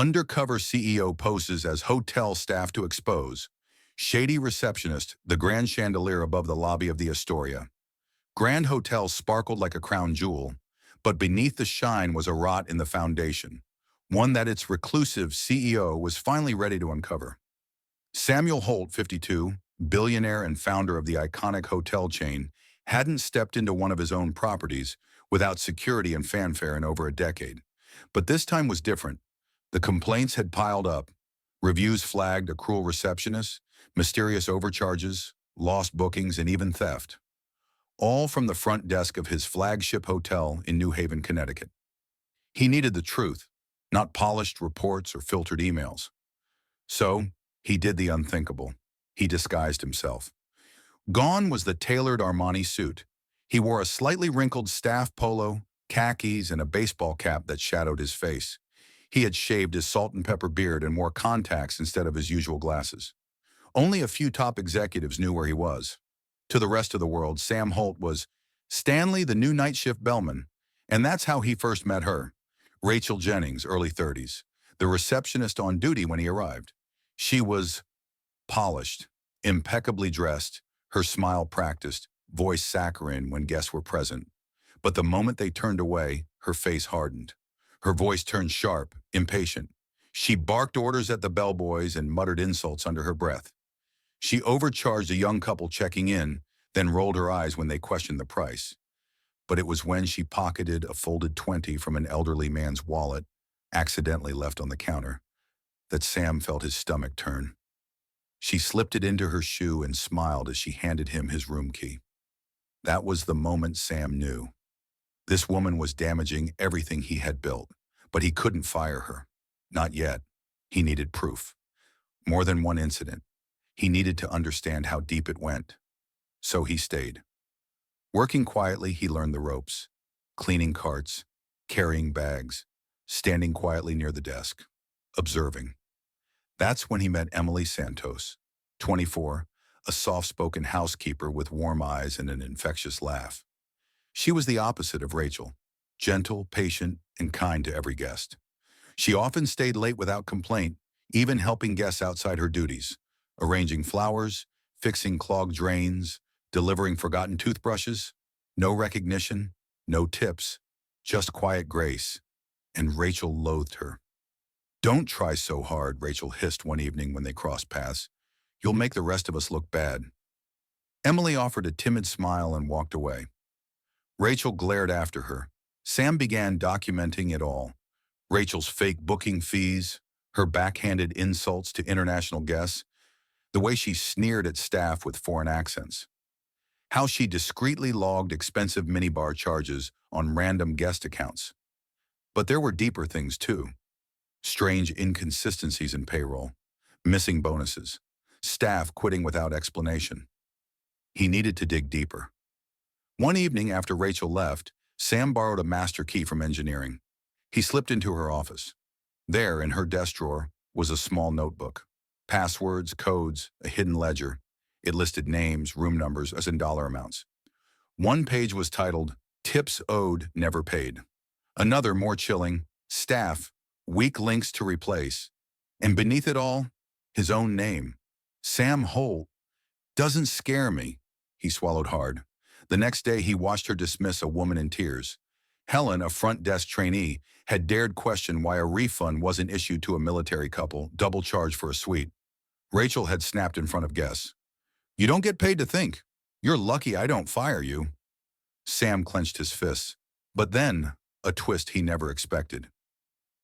Undercover CEO poses as hotel staff to expose. Shady Receptionist, the grand chandelier above the lobby of the Astoria. Grand Hotel sparkled like a crown jewel, but beneath the shine was a rot in the foundation, one that its reclusive CEO was finally ready to uncover. Samuel Holt, 52, billionaire and founder of the iconic hotel chain, hadn't stepped into one of his own properties without security and fanfare in over a decade. But this time was different. The complaints had piled up. Reviews flagged a cruel receptionist, mysterious overcharges, lost bookings, and even theft. All from the front desk of his flagship hotel in New Haven, Connecticut. He needed the truth, not polished reports or filtered emails. So, he did the unthinkable. He disguised himself. Gone was the tailored Armani suit. He wore a slightly wrinkled staff polo, khakis, and a baseball cap that shadowed his face. He had shaved his salt and pepper beard and wore contacts instead of his usual glasses. Only a few top executives knew where he was. To the rest of the world, Sam Holt was Stanley, the new night shift bellman, and that's how he first met her. Rachel Jennings, early 30s, the receptionist on duty when he arrived. She was polished, impeccably dressed, her smile practiced, voice saccharine when guests were present. But the moment they turned away, her face hardened. Her voice turned sharp, impatient. She barked orders at the bellboys and muttered insults under her breath. She overcharged a young couple checking in, then rolled her eyes when they questioned the price. But it was when she pocketed a folded 20 from an elderly man's wallet, accidentally left on the counter, that Sam felt his stomach turn. She slipped it into her shoe and smiled as she handed him his room key. That was the moment Sam knew. This woman was damaging everything he had built, but he couldn't fire her. Not yet. He needed proof. More than one incident. He needed to understand how deep it went. So he stayed. Working quietly, he learned the ropes. Cleaning carts, carrying bags, standing quietly near the desk, observing. That's when he met Emily Santos, 24, a soft-spoken housekeeper with warm eyes and an infectious laugh. She was the opposite of Rachel, gentle, patient, and kind to every guest. She often stayed late without complaint, even helping guests outside her duties, arranging flowers, fixing clogged drains, delivering forgotten toothbrushes. No recognition, no tips, just quiet grace. And Rachel loathed her. "Don't try so hard," Rachel hissed one evening when they crossed paths. "You'll make the rest of us look bad." Emily offered a timid smile and walked away. Rachel glared after her. Sam began documenting it all. Rachel's fake booking fees, her backhanded insults to international guests, the way she sneered at staff with foreign accents, how she discreetly logged expensive minibar charges on random guest accounts. But there were deeper things too. Strange inconsistencies in payroll, missing bonuses, staff quitting without explanation. He needed to dig deeper. One evening after Rachel left, Sam borrowed a master key from engineering. He slipped into her office. There, in her desk drawer, was a small notebook. Passwords, codes, a hidden ledger. It listed names, room numbers, as in dollar amounts. One page was titled, "Tips Owed, Never Paid." Another, more chilling, "Staff, Weak Links to Replace." And beneath it all, his own name. Sam Holt. "Doesn't scare me." He swallowed hard. The next day, he watched her dismiss a woman in tears. Helen, a front desk trainee, had dared question why a refund wasn't issued to a military couple, double charged for a suite. Rachel had snapped in front of guests. "You don't get paid to think. You're lucky I don't fire you." Sam clenched his fists. But then, a twist he never expected.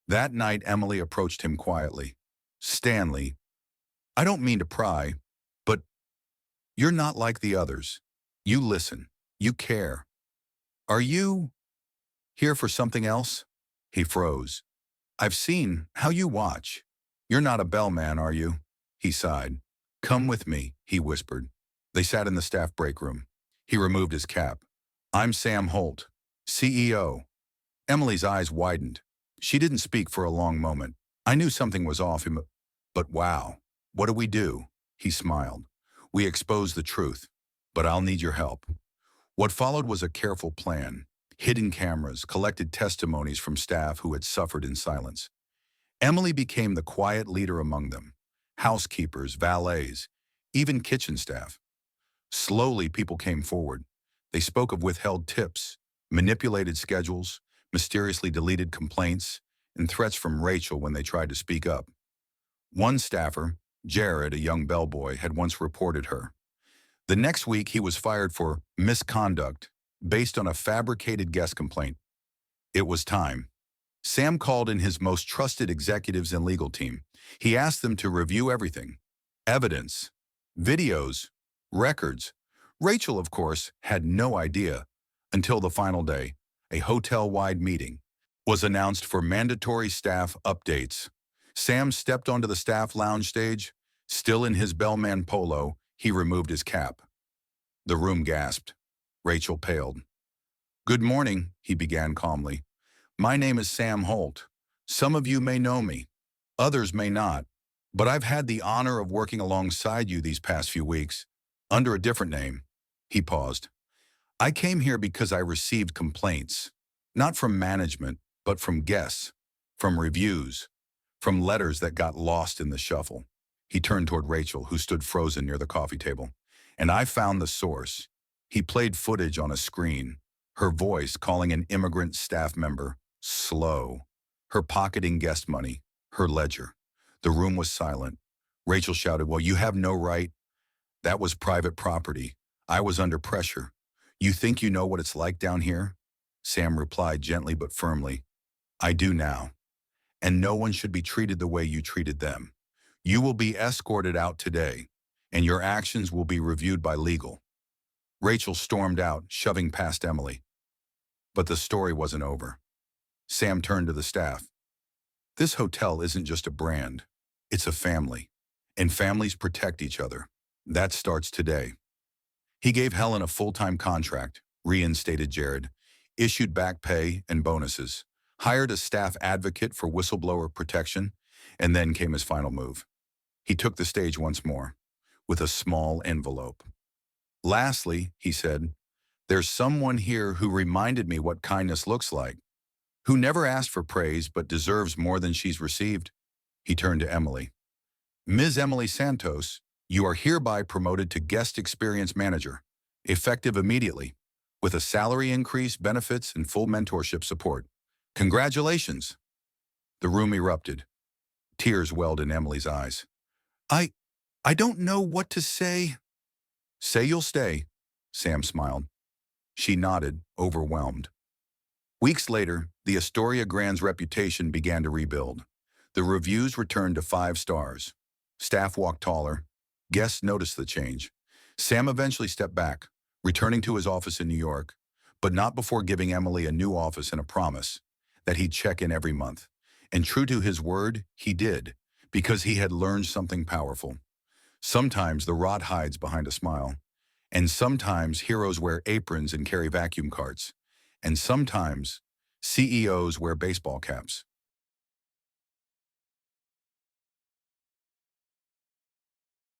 That night, Emily approached him quietly. "Stanley, I don't mean to pry, but you're not like the others. You listen. You care. Are you here for something else?" He froze. "I've seen how you watch. You're not a bellman, are you?" He sighed. "Come with me," he whispered. They sat in the staff break room. He removed his cap. "I'm Sam Holt, CEO." Emily's eyes widened. She didn't speak for a long moment. "I knew something was off, but wow, what do we do?" He smiled. "We expose the truth, but I'll need your help." What followed was a careful plan. Hidden cameras collected testimonies from staff who had suffered in silence. Emily became the quiet leader among them. Housekeepers, valets, even kitchen staff. Slowly, people came forward. They spoke of withheld tips, manipulated schedules, mysteriously deleted complaints, and threats from Rachel when they tried to speak up. One staffer, Jared, a young bellboy, had once reported her. The next week, he was fired for misconduct based on a fabricated guest complaint. It was time. Sam called in his most trusted executives and legal team. He asked them to review everything. Evidence, videos, records. Rachel, of course, had no idea until the final day. A hotel-wide meeting was announced for mandatory staff updates. Sam stepped onto the staff lounge stage. Still in his bellman polo, he removed his cap. The room gasped. Rachel paled. "Good morning," he began calmly. "My name is Sam Holt. Some of you may know me. Others may not. But I've had the honor of working alongside you these past few weeks, under a different name." He paused. "I came here because I received complaints, not from management, but from guests, from reviews, from letters that got lost in the shuffle." He turned toward Rachel, who stood frozen near the coffee table. "And I found the source." He played footage on a screen, her voice calling an immigrant staff member slow, her pocketing guest money, her ledger. The room was silent. Rachel shouted, "Well, you have no right. That was private property. I was under pressure. You think you know what it's like down here?" Sam replied gently but firmly, "I do now. And no one should be treated the way you treated them. You will be escorted out today, and your actions will be reviewed by legal." Rachel stormed out, shoving past Emily. But the story wasn't over. Sam turned to the staff. "This hotel isn't just a brand. It's a family. And families protect each other. That starts today." He gave Helen a full-time contract, reinstated Jared, issued back pay and bonuses, hired a staff advocate for whistleblower protection, and then came his final move. He took the stage once more, with a small envelope. "Lastly," he said, "there's someone here who reminded me what kindness looks like, who never asked for praise but deserves more than she's received." He turned to Emily. "Ms. Emily Santos, you are hereby promoted to Guest Experience Manager, effective immediately, with a salary increase, benefits, and full mentorship support. Congratulations." The room erupted. Tears welled in Emily's eyes. I, I don't know what to say." "Say you'll stay," Sam smiled. She nodded, overwhelmed. Weeks later, the Astoria Grand's reputation began to rebuild. The reviews returned to 5 stars. Staff walked taller. Guests noticed the change. Sam eventually stepped back, returning to his office in New York, but not before giving Emily a new office and a promise that he'd check in every month. And true to his word, he did, because he had learned something powerful. Sometimes the rot hides behind a smile, and sometimes heroes wear aprons and carry vacuum carts, and sometimes CEOs wear baseball caps.